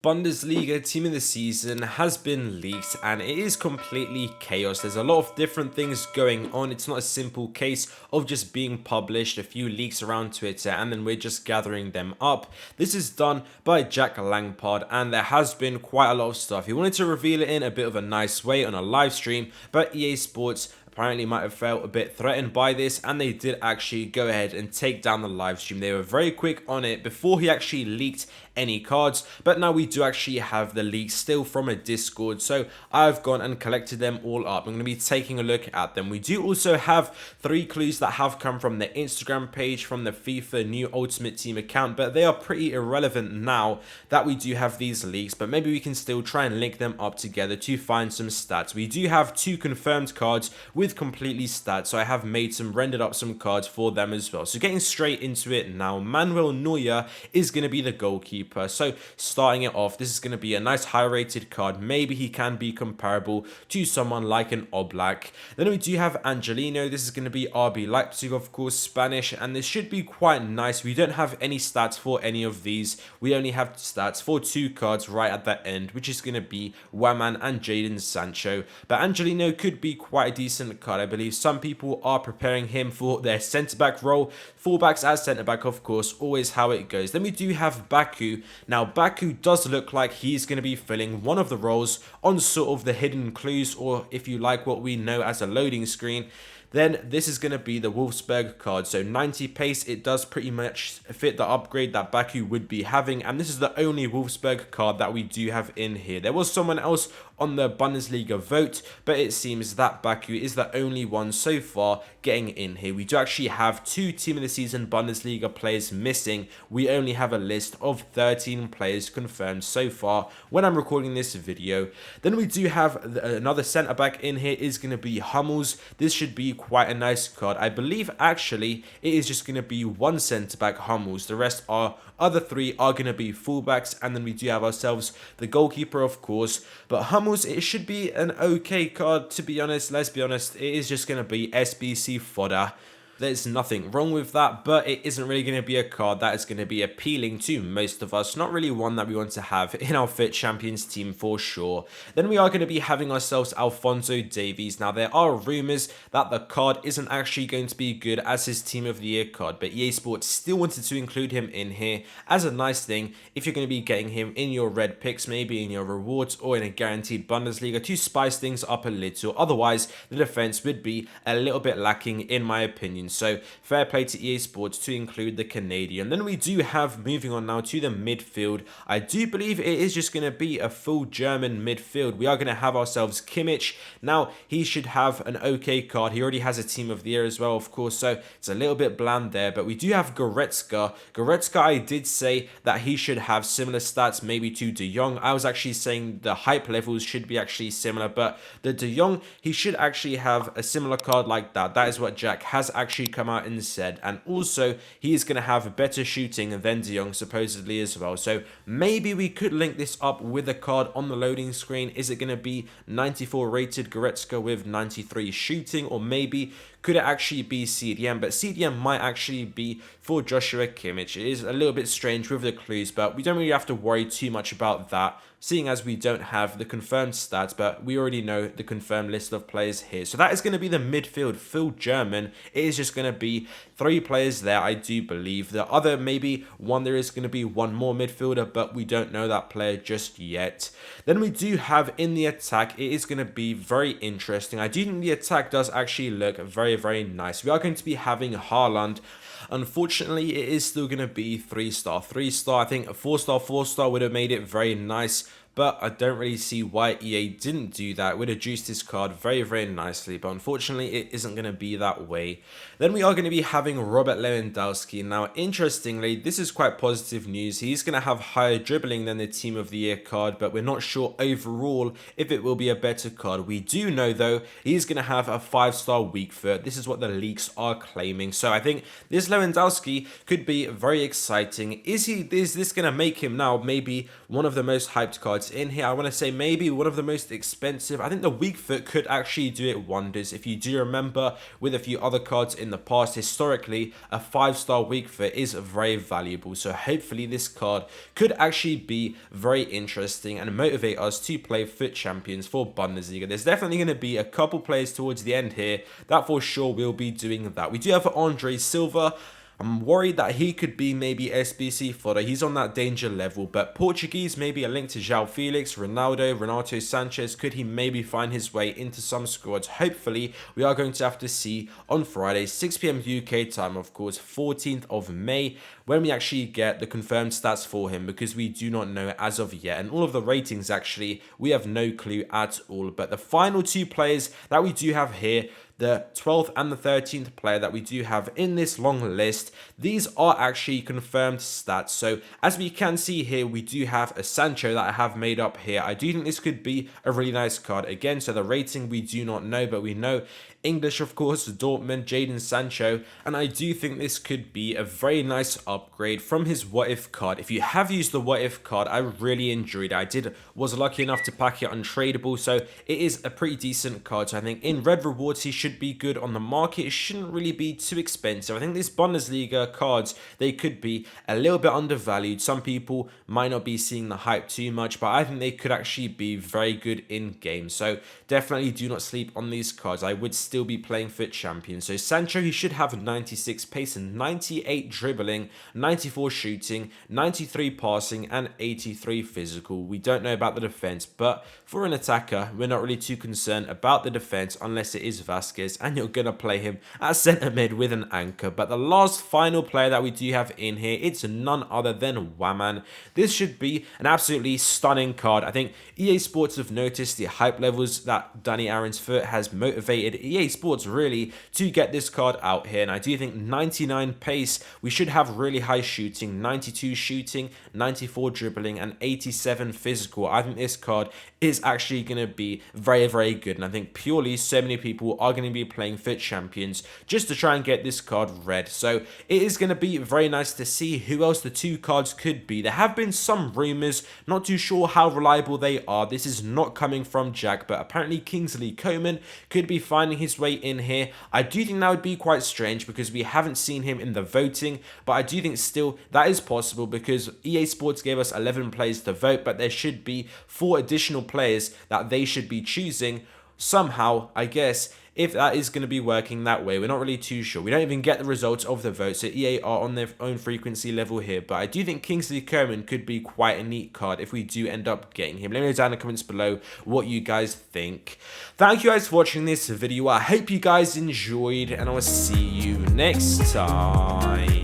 Bundesliga Team of the Season has been leaked and it is completely chaos. There's a lot of different things going on. It's not a simple case of just being published, a few leaks around Twitter, and then we're just gathering them up. This is done by Jack Langpard and there has been quite a lot of stuff. He wanted to reveal it in a bit of a nice way on a live stream, but EA Sports apparently might have felt a bit threatened by this, and they did actually go ahead and take down the live stream. They were very quick on it before he actually leaked any cards, but now we do actually have the leaks still from a Discord, so I've gone and collected them all up. I'm going to be taking a look at them. We do also have 3 clues that have come from the Instagram page from the FIFA new Ultimate Team account, but they are pretty irrelevant now that we do have these leaks, but maybe we can still try and link them up together to find some stats. We do have 2 confirmed cards with completely stats, so I have rendered up some cards for them as well. So getting straight into it now, Manuel Neuer is going to be the goalkeeper. So starting it off, this is going to be a nice high rated card. Maybe he can be comparable to someone like an Oblak. Then we do have Angelino. This is going to be RB Leipzig, of course, Spanish, and this should be quite nice. We don't have any stats for any of these. We only have stats for 2 cards right at the end, which is going to be Waman and Jadon Sancho. But Angelino could be quite a decent card. I believe some people are preparing him for their centre-back role. Fullbacks as centre-back, of course, always how it goes. Then we do have BAKU. Now, BAKU does look like he's going to be filling one of the roles on sort of the hidden clues, or if you like, what we know as a loading screen. Then this is going to be the Wolfsburg card. So 90 pace, it does pretty much fit the upgrade that BAKU would be having. And this is the only Wolfsburg card that we do have in here. There was someone else on the Bundesliga vote, but it seems that BAKU is the only one so far getting in here. We do actually have 2 Team of the Season Bundesliga players missing. We only have a list of 13 players confirmed so far when I'm recording this video. Then we do have another centre-back in here is going to be Hummels. This should be quite a nice card. I believe actually it is just going to be 1 centre-back, Hummels. The rest are other 3 are going to be fullbacks, and then we do have ourselves the goalkeeper, of course. But Hummels, it should be an okay card, to be honest. Let's be honest, it is just going to be SBC fodder. There's nothing wrong with that, but it isn't really going to be a card that is going to be appealing to most of us. Not really one that we want to have in our Fit Champions team for sure. Then we are going to be having ourselves Alphonso Davies. Now, there are rumours that the card isn't actually going to be good as his Team of the Year card, but EA Sports still wanted to include him in here as a nice thing if you're going to be getting him in your red picks, maybe in your rewards or in a guaranteed Bundesliga to spice things up a little. Otherwise, the defence would be a little bit lacking in my opinion. So fair play to EA Sports to include the Canadian. Then we do have, moving on now to the midfield, I do believe it is just going to be a full German midfield. We are going to have ourselves KIMMICH. Now, he should have an okay card. He already has a Team of the Year as well, of course, so it's a little bit bland there. But we do have GORETZKA. GORETZKA, I did say that he should have similar stats maybe to De Jong. I was actually saying the hype levels should be actually similar, but the De Jong, he should actually have a similar card like that. That is what Jack has actually come out and said, and also he is going to have better shooting than De Jong supposedly as well. So maybe we could link this up with a card on the loading screen. Is it going to be 94 rated GORETZKA with 93 shooting, or maybe could it actually be CDM? But CDM might actually be for Joshua Kimmich. It is a little bit strange with the clues, but we don't really have to worry too much about that, seeing as we don't have the confirmed stats, but we already know the confirmed list of players here. So that is going to be the midfield, full German. It is just going to be 3 players there, I do believe. The other, maybe one, there is going to be one more midfielder, but we don't know that player just yet. Then we do have in the attack, it is going to be very interesting. I do think the attack does actually look very nice. We are going to be having Haaland. Unfortunately, it is still going to be 3-star. 3-star, I think a 4-star, 4-star would have made it very nice, but I don't really see why EA didn't do that. It would have juiced this card very nicely, but unfortunately it isn't going to be that way. Then we are going to be having Robert Lewandowski. Now, interestingly, this is quite positive news. He's going to have higher dribbling than the Team of the Year card, but we're not sure overall if it will be a better card. We do know, though, he's going to have a 5-star weak foot. This is what the leaks are claiming. So I think this Lewandowski could be very exciting. Is this going to make him now maybe one of the most hyped cards in here? I want to say maybe one of the most expensive. I think the weak foot could actually do it wonders. If you do remember with a few other cards in the past, historically, a 5-star weak foot is very valuable. So hopefully this card could actually be very interesting and motivate us to play FUT Champions for Bundesliga. There's definitely going to be a couple players towards the end here that for sure will be doing that. We do have SILVA. I'm worried that he could be maybe SBC fodder. He's on that danger level, but Portuguese, maybe a link to João Felix, Ronaldo, Renato Sanchez. Could he maybe find his way into some squads? Hopefully, we are going to have to see on Friday, 6 PM UK time, of course, 14th of May, when we actually get the confirmed stats for him, because we do not know as of yet. And all of the ratings, actually, we have no clue at all. But the final two players that we do have here, the 12th and the 13th player that we do have in this long list, these are actually confirmed stats. So as we can see here, we do have a Sancho that I have made up here. I do think this could be a really nice card. Again, so the rating we do not know, but we know English, of course, Dortmund, Jadon Sancho, and I do think this could be a very nice upgrade from his What If card. If you have used the What If card, I really enjoyed it. I was lucky enough to pack it untradeable, so it is a pretty decent card. So I think in red rewards, he should be good on the market. It shouldn't really be too expensive. I think these Bundesliga cards, they could be a little bit undervalued. Some people might not be seeing the hype too much, but I think they could actually be very good in game. So definitely do not sleep on these cards. I would still be playing FUT Champions. So Sancho, he should have 96 pace and 98 dribbling, 94 shooting, 93 passing, and 83 physical. We don't know about the defense, but for an attacker, we're not really too concerned about the defense unless it is Vasquez, and you're going to play him at centre mid with an anchor. But the last final player that we do have in here, it's none other than Waman. This should be an absolutely stunning card. I think EA Sports have noticed the hype levels that Danny Aaron's foot has motivated EA Sports really to get this card out here. And I do think 99 pace, we should have really high shooting, 92 shooting, 94 dribbling, and 87 physical. I think this card is actually going to be very, very good. And I think purely so many people are going to be playing FUT Champions just to try and get this card red. So it is going to be very nice to see who else the two cards could be. There have been some rumors, not too sure how reliable they are. This is not coming from Jack, but apparently Kingsley Coman could be finding his way in here. I do think that would be quite strange because we haven't seen him in the voting, but I do think still that is possible because EA Sports gave us 11 players to vote, but there should be 4 additional players that they should be choosing somehow, I guess. If that is going to be working that way, we're not really too sure. We don't even get the results of the vote, so EA are on their own frequency level here. But I do think Kingsley Coman could be quite a neat card if we do end up getting him. Let me know down in the comments below what you guys think. Thank you guys for watching this video. I hope you guys enjoyed, and I will see you next time.